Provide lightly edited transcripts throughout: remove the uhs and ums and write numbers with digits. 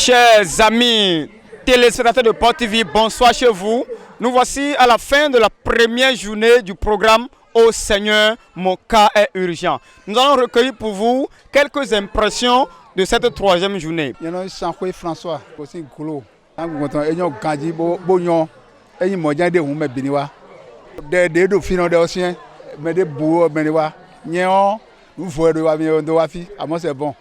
Chers amis téléspectateurs de Port TV, bonsoir chez vous. Nous voici à la fin de la première journée du programme Ô Seigneur, mon cas est urgent. Nous allons recueillir pour vous quelques impressions de cette troisième journée. François, c'est bon.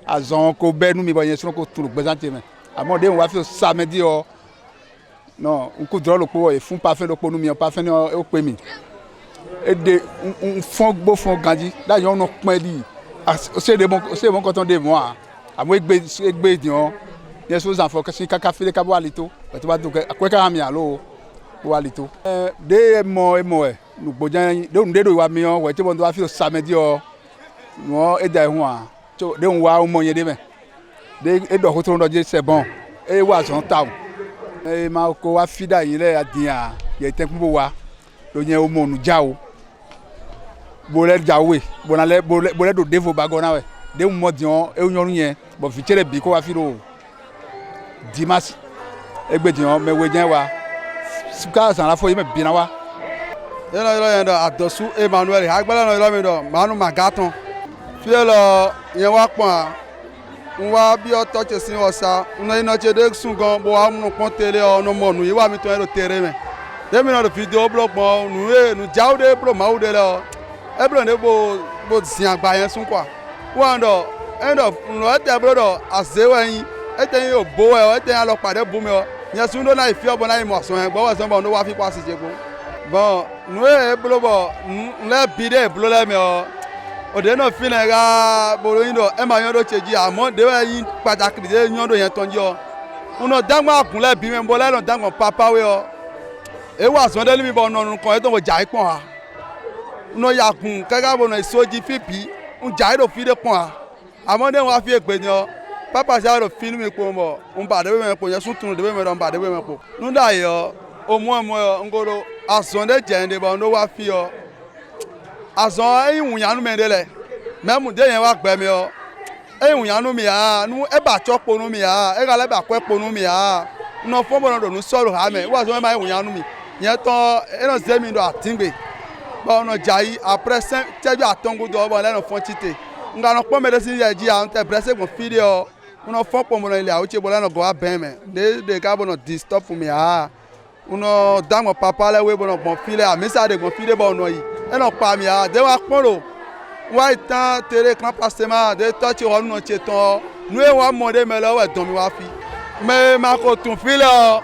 Azon ko be nu mi bo yen so ko turu gbezante me amode won wa fi samedi o non un ko dro lo po e fun parfait lo po nu mi o parfait ni o pe mi e de un fon gbo fon ganji da yon no pon li o se bon quand on de moi amo egbe di on yes so zan fo kasi kaka file ka bo alito o to ba do akwe ka mi alo bo alito de mo e nu gbojan de un de do wa mi on we ti bon do wa fi samedi o no e da ehun a de un wa mo yen de me de e do ko to ndo je c'est bon e wa son ta e ma ko wa fida yin le adian ye te kun bo wa lo yen o mo nu ja o bo le jawe bo le do devo bagona we de un mo dion e yonrun yen bo fi chere bi ko wa fi ro dimas egbe dion me we jen wa suka san la fo yi me bi na wa yen do adosu Emmanuel agbala no lo mi do manu magaton fielo yen wa pon nwa bi o to che sin osa una ina che de sun gan bo wa mu pon tele o no mo nu yi wa mi to ero tere me de mi no do video blog mo nu jaude bro ma ude le o e bro ne bo sin agba yen sun kwa one do end of no te bro do asewa yin e te yin o bo e te yin lo pade bu mi o yen sun do na ifi obo na imo so yen gbo wa so bo no wa fi pa si je go bon nu e bro bo le bi de bro le mi o ode no fi na ga boro yin do e ma yan do cheji amo de we yin pataki de yan do yen tonji o uno dangba kun le bi me bo le no dangba papa we o e wa so de mi bo no kan e to mo jai pon ha uno ya kun kaga bo no isoji fipi un jai do fi de pon ha amo de wa fi egbe ni o papa sa do film mi ko mo un ba de me po yen sun tun de me do ba de me po nu da yo o mo ngoro ason de je de bo no wa fi o azon eyun yanu me dele memu de yen wa gbe mi o eyun yanu mi a nu e ba chopo nu mi a e ga le ba kwepo nu mi a no fo bo no do nu soro ha me wa so ma eyun yanu mi yen ton e no se mi do atingbe ba no jai après 5 teju atongo do bo le no fon tite nga no po me de si ye ji a nte presse gbon fide o no fo po mo no ile a o che bo le no go a ben me de ka bo no disturb mi a uno damo papa le we bo no gbon file a mi sa de gbon fide bo no yi eno pa mi a de wa poro wa itan tere kan pasema de to ti ro nu che ton nu e wa mo de me lo we don mi wa fi me ma ko tun file o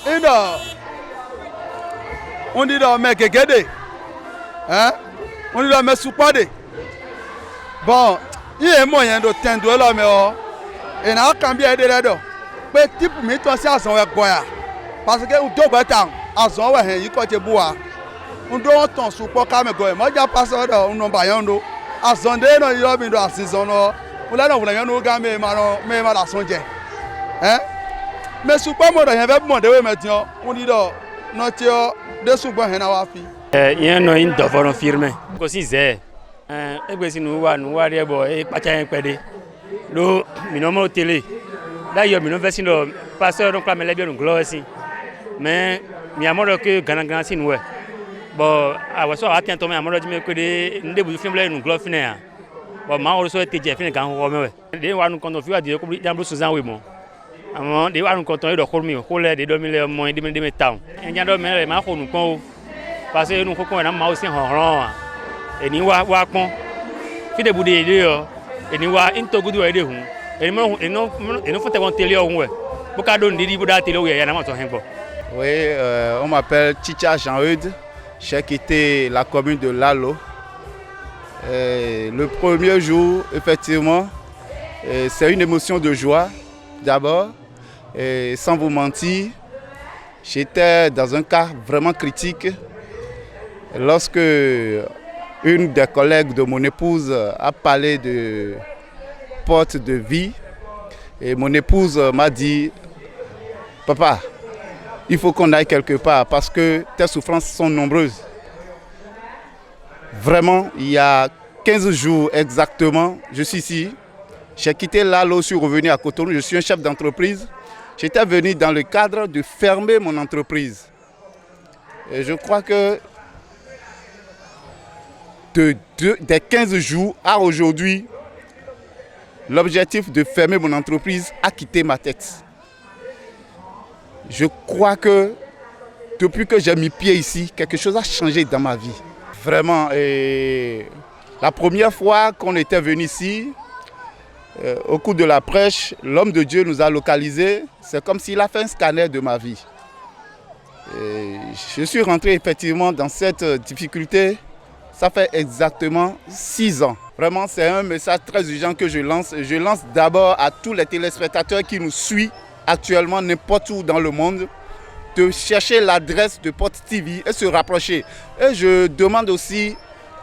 ido on di do me gegede on di do me supade bon iye mo yen do tendo lo me o e na kan bi e de le do pe tip mi to si asan we gboya parce que u do gba tan asan we hen yi ko che buwa ndo ton supo ka me go e mo ja paso do un number yan do azonde no yo mi do asizon no ula no wula yan no ga me ma la sonje me supo mo do yan fe mo de we me tion un di do no ti o de supo hen na wa fi yen no in do for firme ko si ze egbe si nu wa re bo e pa cha yen pede lo mi no mo tele da yo mi no fe si do paso don kla me le bi on glo si mais mi amoro que ganan si nu we bon awo so atin to me amoro ji me ko de nde bu film le nu glo fine ya bon ma o so te je fine kan ho me we de wa nu kon to fi wa de ko jambo suzan we mo amo de wa nu kon to do ko mi ko le de do mi le mo de me town en do me le ma ko nu kon o parce que nu ko kon na ma o si han ran eni wa pon fi de bu de yo eni wa into gudu we de hun eni mo eno fo te won tele o hun we bu ka do ndidi bu da tele o ya na ma to hen bo. Oui, on m'appelle Chicha Jean-Eudes. J'ai quitté la commune de Lalo. Le premier jour, effectivement, c'est une émotion de joie d'abord. Sans vous mentir, j'étais dans un cas vraiment critique lorsque une des collègues de mon épouse a parlé de porte de vie. Et mon épouse m'a dit, papa, il faut qu'on aille quelque part parce que tes souffrances sont nombreuses. Vraiment, il y a 15 jours exactement, je suis ici J'ai quitté Lalo, je suis revenu à Cotonou, je suis un chef d'entreprise. J'étais venu dans le cadre de fermer mon entreprise. Et je crois que des 15 jours à aujourd'hui, l'objectif de fermer mon entreprise a quitté ma tête. Je crois que depuis que j'ai mis pied ici, quelque chose a changé dans ma vie. Vraiment, la première fois qu'on était venu ici, au cours de la prêche, l'homme de Dieu nous a localisés. C'est comme s'il a fait un scanner de ma vie. Et je suis rentré effectivement dans cette difficulté. Ça fait exactement 6 ans. Vraiment, c'est un message très urgent que je lance. Je lance d'abord à tous les téléspectateurs qui nous suivent actuellement n'importe où dans le monde de chercher l'adresse de Porte TV et se rapprocher. Et je demande aussi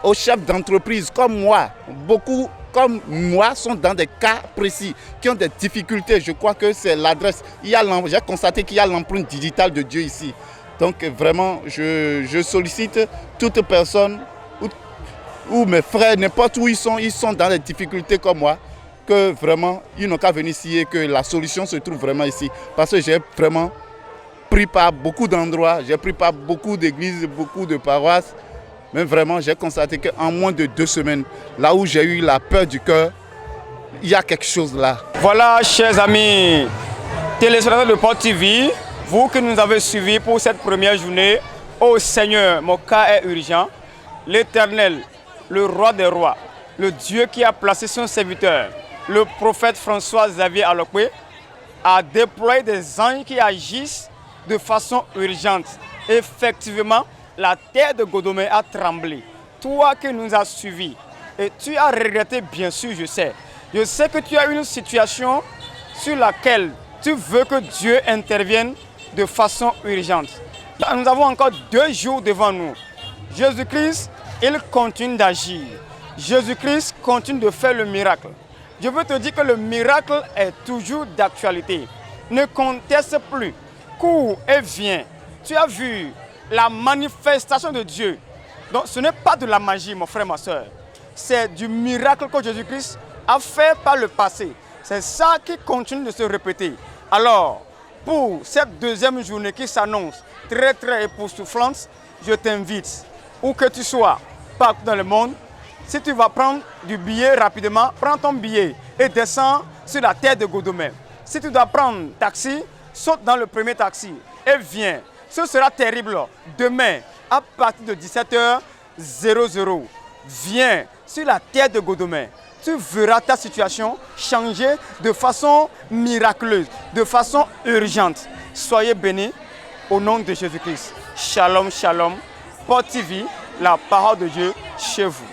aux chefs d'entreprise comme moi, beaucoup comme moi sont dans des cas précis, qui ont des difficultés. Je crois que c'est l'adresse. J'ai constaté qu'il y a l'empreinte digitale de Dieu ici. Donc vraiment, je sollicite toute personne ou mes frères, n'importe où ils sont dans des difficultés comme moi, que vraiment, ils n'ont qu'à venir ici et que la solution se trouve vraiment ici. Parce que j'ai vraiment pris par beaucoup d'endroits, j'ai pris par beaucoup d'églises, beaucoup de paroisses. Mais vraiment, j'ai constaté qu'en moins de 2 semaines, là où j'ai eu la peur du cœur, il y a quelque chose là. Voilà, chers amis téléspectateurs de Porte TV, vous qui nous avez suivis pour cette première journée, ô Seigneur, mon cas est urgent. L'Éternel, le roi des rois, le Dieu qui a placé son serviteur, le prophète François-Xavier Alokwe, a déployé des anges qui agissent de façon urgente. Effectivement, la terre de Godomé a tremblé. Toi qui nous as suivis, et tu as regretté, bien sûr, je sais. Je sais que tu as une situation sur laquelle tu veux que Dieu intervienne de façon urgente. Nous avons encore 2 jours devant nous. Jésus-Christ, il continue d'agir. Jésus-Christ continue de faire le miracle. Je veux te dire que le miracle est toujours d'actualité. Ne conteste plus. Cours et viens. Tu as vu la manifestation de Dieu. Donc ce n'est pas de la magie, mon frère, ma soeur. C'est du miracle que Jésus-Christ a fait par le passé. C'est ça qui continue de se répéter. Alors, pour cette 2e journée qui s'annonce très très époustouflante, je t'invite, où que tu sois, partout dans le monde, si tu vas prendre du billet rapidement, prends ton billet et descends sur la terre de Godomé. Si tu dois prendre taxi, saute dans le premier taxi et viens. Ce sera terrible. Demain, à partir de 17h00, viens sur la terre de Godomé. Tu verras ta situation changer de façon miraculeuse, de façon urgente. Soyez bénis au nom de Jésus-Christ. Shalom, shalom. Porte TV, la parole de Dieu chez vous.